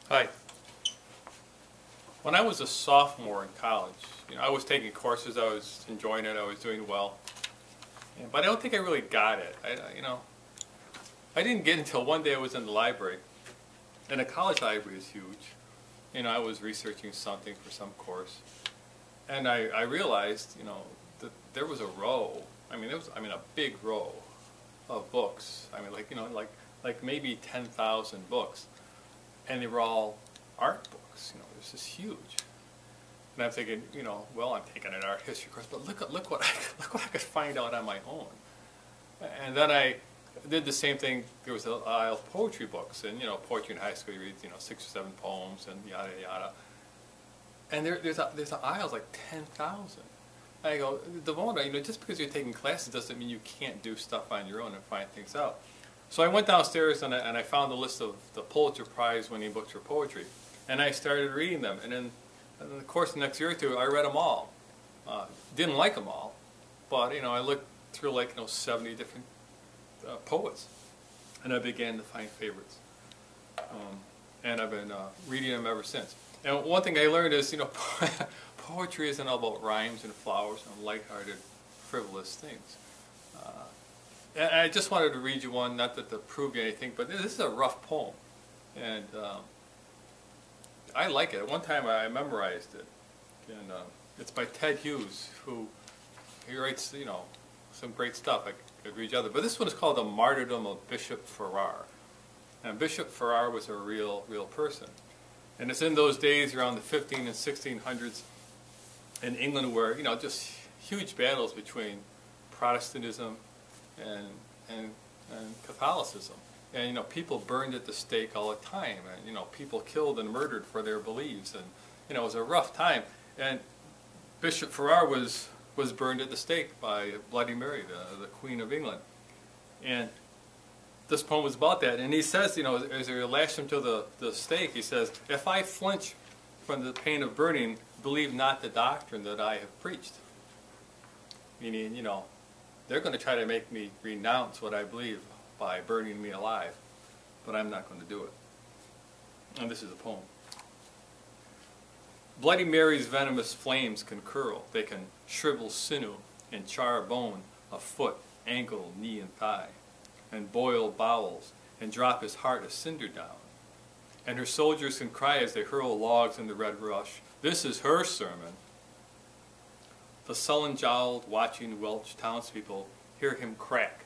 Hi. When I was a sophomore in college, I was taking courses, I was enjoying it, I was doing well, but I don't think I really got it. I didn't get it until one day I was in the library, and the college library is huge. I was researching something for some course, and I realized, that there was a row. A big row of books. Like maybe 10,000 books, and they were all art books. It was just huge. And I'm thinking, well, I'm taking an art history course, but look what I could find out on my own. And then I did the same thing. There was an aisle of poetry books, and poetry in high school, you read 6 or 7 poems and yada yada. And there's an aisle like 10,000. I go, Devona, just because you're taking classes doesn't mean you can't do stuff on your own and find things out. So I went downstairs and I found a list of the Pulitzer Prize winning books for poetry, and I started reading them. And then in the course of the next year or two, I read them all. Didn't like them all, but I looked through like 70 different poets, and I began to find favorites. And I've been reading them ever since. And one thing I learned is, poetry isn't all about rhymes and flowers and lighthearted, frivolous things. And I just wanted to read you one, not that to prove you anything, but this is a rough poem. And I like it. At one time I memorized it. And it's by Ted Hughes, he writes, some great stuff. I could read you other. But this one is called The Martyrdom of Bishop Farrar. And Bishop Farrar was a real person. And it's in those days around the 15 and 1600s in England where, just huge battles between Protestantism and Catholicism. And, people burned at the stake all the time. And, people killed and murdered for their beliefs. And, it was a rough time. And Bishop Farrar was burned at the stake by Bloody Mary, the Queen of England. And this poem was about that. And he says, as they lashed him to the stake, he says, "If I flinch from the pain of burning, believe not the doctrine that I have preached." Meaning, they're going to try to make me renounce what I believe by burning me alive, but I'm not going to do it. And this is a poem. Bloody Mary's venomous flames can curl. They can shrivel sinew and char bone of foot, ankle, knee, and thigh, and boil bowels, and drop his heart a cinder down. And her soldiers can cry as they hurl logs in the red rush, "This is her sermon." The sullen-jowled, watching Welsh townspeople hear him crack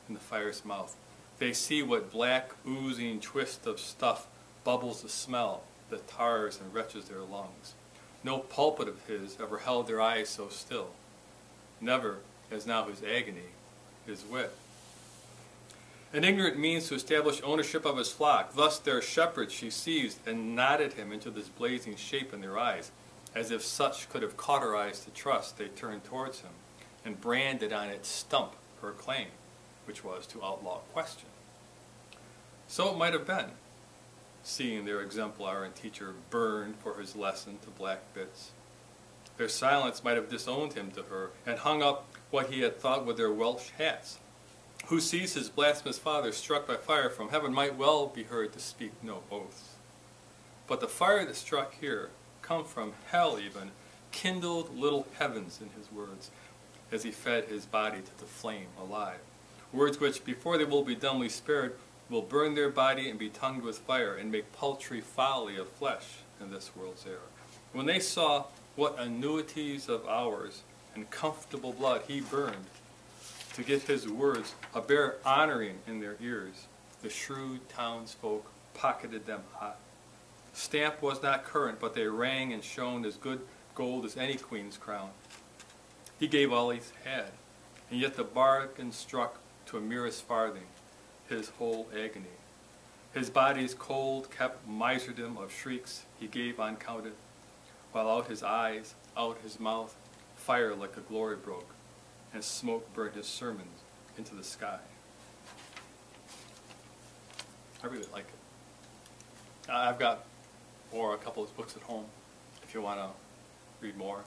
in the fire's mouth. They see what black, oozing twist of stuff bubbles the smell that tars and wretches their lungs. No pulpit of his ever held their eyes so still. Never as now his agony, his wit. An ignorant means to establish ownership of his flock. Thus their shepherd she seized and knotted him into this blazing shape in their eyes. As if such could have cauterized the trust, they turned towards him and branded on its stump her claim, which was to outlaw question. So it might have been, seeing their exemplar and teacher burned for his lesson to black bits. Their silence might have disowned him to her and hung up what he had thought with their Welsh hats. Who sees his blasphemous father struck by fire from heaven might well be heard to speak no oaths. But the fire that struck here, come from hell even, kindled little heavens in his words, as he fed his body to the flame alive. Words which, before they will be dumbly spared, will burn their body and be tongued with fire, and make paltry folly of flesh in this world's air. When they saw what annuities of ours and comfortable blood he burned, to get his words a bare honoring in their ears, the shrewd townsfolk pocketed them hot. Stamp was not current, but they rang and shone as good gold as any queen's crown. He gave all he had, and yet the bargain struck to a merest farthing, his whole agony. His body's cold kept miserdom of shrieks he gave uncounted, while out his eyes, out his mouth, fire like a glory broke, and smoke burned his sermons into the sky. I really like it. I've got a couple of books at home if you want to read more.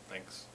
Thanks.